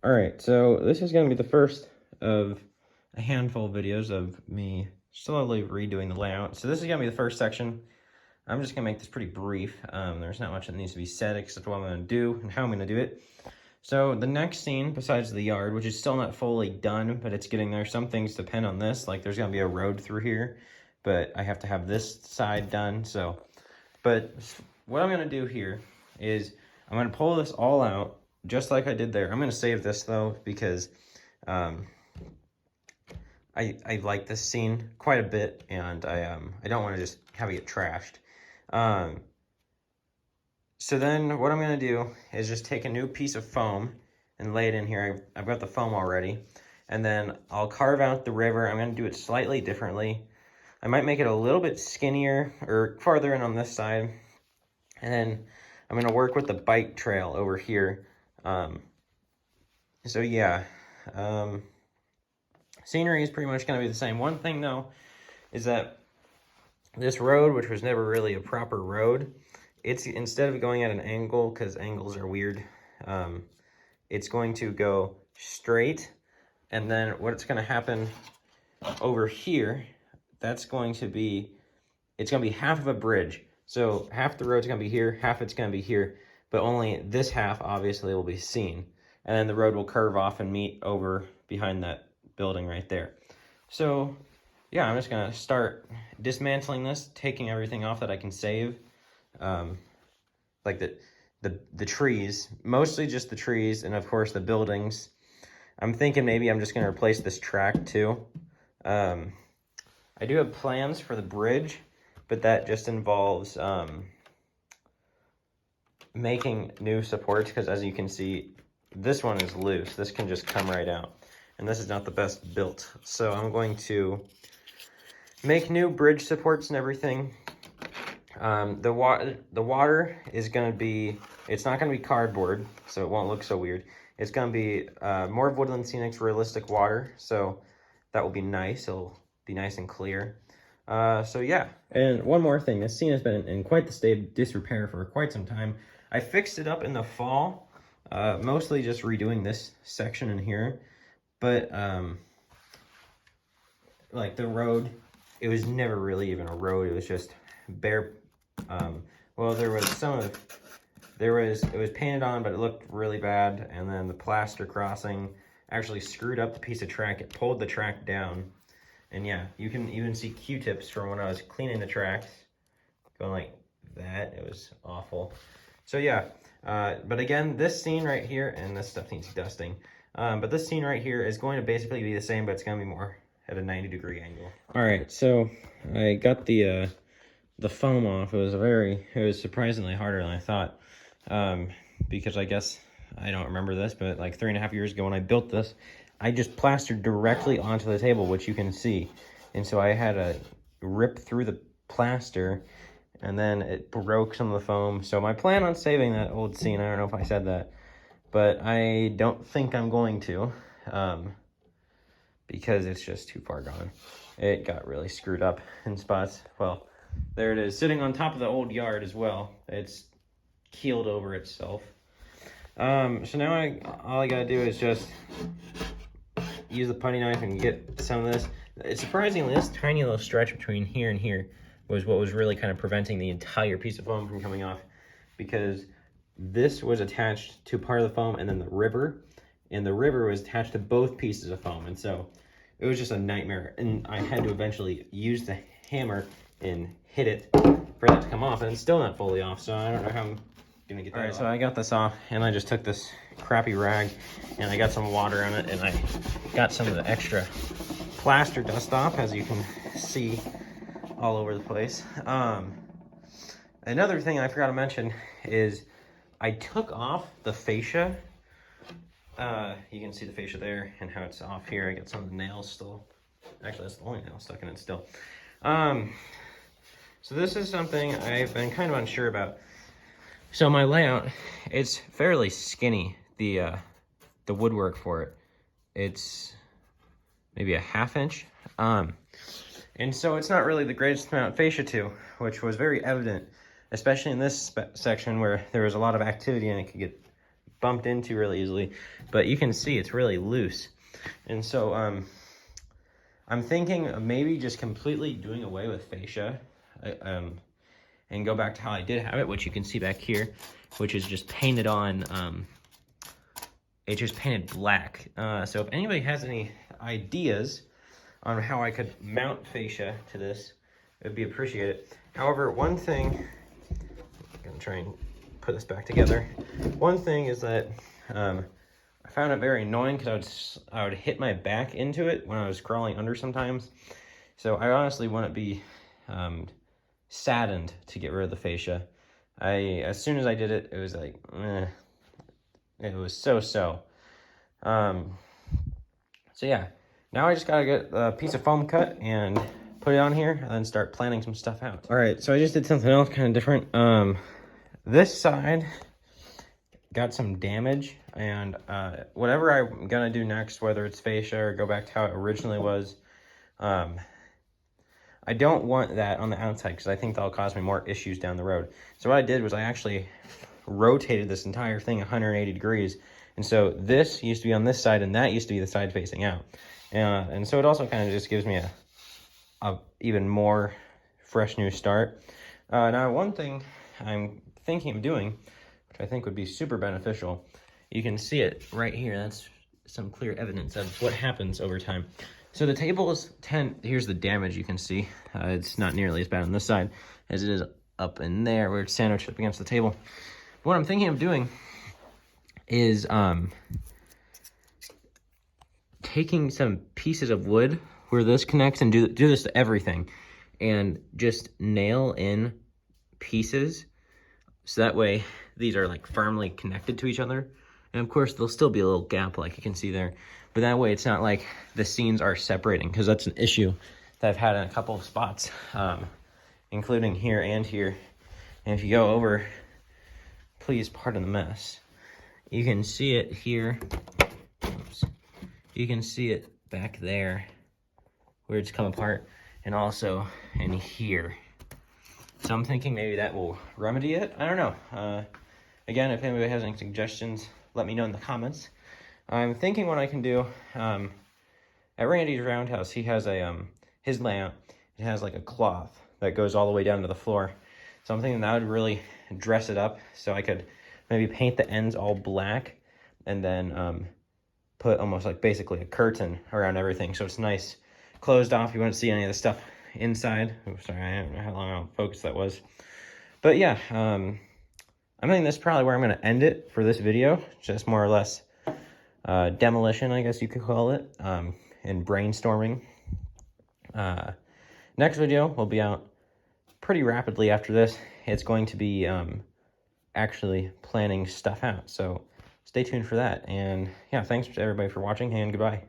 All right, so this is going to be the first of a handful of videos of me slowly redoing the layout. So this is going to be the first section. I'm just going to make this pretty brief. There's not much that needs to be said except what I'm going to do and how I'm going to do it. So the next scene, besides the yard, which is still not fully done, but it's getting there. Some things depend on this, like there's going to be a road through here, but I have to have this side done. But what I'm going to do here is I'm going to pull this all out, just like I did there. I'm going to save this, though, because I like this scene quite a bit, and I don't want to just have it get trashed. So then what I'm going to do is just take a new piece of foam and lay it in here. I've got the foam already. And then I'll carve out the river. I'm going to do it slightly differently. I might make it a little bit skinnier or farther in on this side. And then I'm going to work with the bike trail over here. So yeah, scenery is pretty much going to be the same. One thing though is that this road, which was never really a proper road, it's instead of going at an angle, because angles are weird, it's going to go straight. And then what's going to happen over here, it's going to be half of a bridge. So half the road's going to be here, half it's going to be here, but only this half obviously will be seen. And then the road will curve off and meet over behind that building right there. So yeah, I'm just going to start dismantling this, taking everything off that I can save. Like the trees, mostly just the trees, and of course the buildings. I'm thinking maybe I'm just going to replace this track too. I do have plans for the bridge, but that just involves making new supports, because as you can see, this one is loose. This can just come right out, and this is not the best built. So I'm going to make new bridge supports and everything. The water is going to be, it's not going to be cardboard, so it won't look so weird. It's going to be more of Woodland Scenic's realistic water, so that will be nice. It'll be nice and clear. So yeah. And one more thing, this scene has been in quite the state of disrepair for quite some time. I fixed it up in the fall, mostly just redoing this section in here. But like the road, it was never really even a road. It was just bare. Well, it was painted on, but it looked really bad. And then the plaster crossing actually screwed up the piece of track. It pulled the track down. And yeah, you can even see Q-tips from when I was cleaning the tracks going like that. It was awful. So yeah, but again, this scene right here, and this stuff needs dusting. But this scene right here is going to basically be the same, but it's going to be more at a 90-degree angle. All right, so I got the foam off. It was surprisingly harder than I thought, because I guess, I don't remember this, but like 3.5 years ago when I built this, I just plastered directly onto the table, which you can see. And so I had to rip through the plaster, and then it broke some of the foam. So my plan on saving that old scene, I don't know if I said that, but I don't think I'm going to, because it's just too far gone. It got really screwed up in spots. Well, there it is, sitting on top of the old yard as well. It's keeled over itself. So now all I gotta do is just use the putty knife and get some of this. It's surprisingly, this tiny little stretch between here and here was what was really kind of preventing the entire piece of foam from coming off, because this was attached to part of the foam and then the river, and the river was attached to both pieces of foam, and so it was just a nightmare. And I had to eventually use the hammer and hit it for that to come off, and it's still not fully off, so I don't know how I'm gonna get that off. All right, so I got this off, and I just took this crappy rag, and I got some water on it, and I got some of the extra plaster dust off, as you can see all over the place. Another thing I forgot to mention is I took off the fascia. You can see the fascia there and how it's off here. I got some of the nails still. Actually, that's the only nail stuck in it still. So this is something I've been kind of unsure about. So my layout, it's fairly skinny, the woodwork for it. It's maybe a 1/2 inch. And so it's not really the greatest amount of fascia to, which was very evident, especially in this section where there was a lot of activity and it could get bumped into really easily, but you can see it's really loose. And so I'm thinking of maybe just completely doing away with fascia and go back to how I did have it, which you can see back here, which is just painted on, it's just painted black. So if anybody has any ideas on how I could mount fascia to this, it would be appreciated. However, one thing, I'm gonna try and put this back together. One thing is that I found it very annoying because I would hit my back into it when I was crawling under sometimes. So I honestly wouldn't be saddened to get rid of the fascia. As soon as I did it, it was like, it was so. So yeah, now I just gotta get a piece of foam cut and put it on here and then start planning some stuff out. All right, so I just did something else kind of different. This side got some damage, and whatever I'm gonna do next, whether it's fascia or go back to how it originally was, I don't want that on the outside because I think that'll cause me more issues down the road. So what I did was I actually rotated this entire thing 180 degrees. And so this used to be on this side and that used to be the side facing out. And so it also kind of just gives me a even more fresh new start. Now, one thing I'm thinking of doing, which I think would be super beneficial, you can see it right here. That's some clear evidence of what happens over time. So the table is here's the damage you can see. It's not nearly as bad on this side as it is up in there where it's sandwiched up against the table. What I'm thinking of doing is taking some pieces of wood where this connects and do this to everything and just nail in pieces so that way these are like firmly connected to each other. And of course there'll still be a little gap like you can see there, but that way it's not like the seams are separating, because that's an issue that I've had in a couple of spots, including here and here. And if you go over, please pardon the mess, you can see it here. Oops. You can see it back there where it's come apart, and also in here. So I'm thinking maybe that will remedy it. I don't know. Again, if anybody has any suggestions, let me know in the comments. I'm thinking what I can do, at Randy's Roundhouse, he has his layout, it has like a cloth that goes all the way down to the floor. So I'm thinking that would really dress it up, so I could maybe paint the ends all black and then put almost like basically a curtain around everything, so it's nice closed off. You won't see any of the stuff inside. Oops, sorry, I don't know how long I'll focus that was. But yeah, I'm thinking that's probably where I'm going to end it for this video. Just more or less demolition, I guess you could call it, and brainstorming. Next video will be out pretty rapidly after this. It's going to be actually planning stuff out, so stay tuned for that. And yeah, thanks to everybody for watching, and goodbye.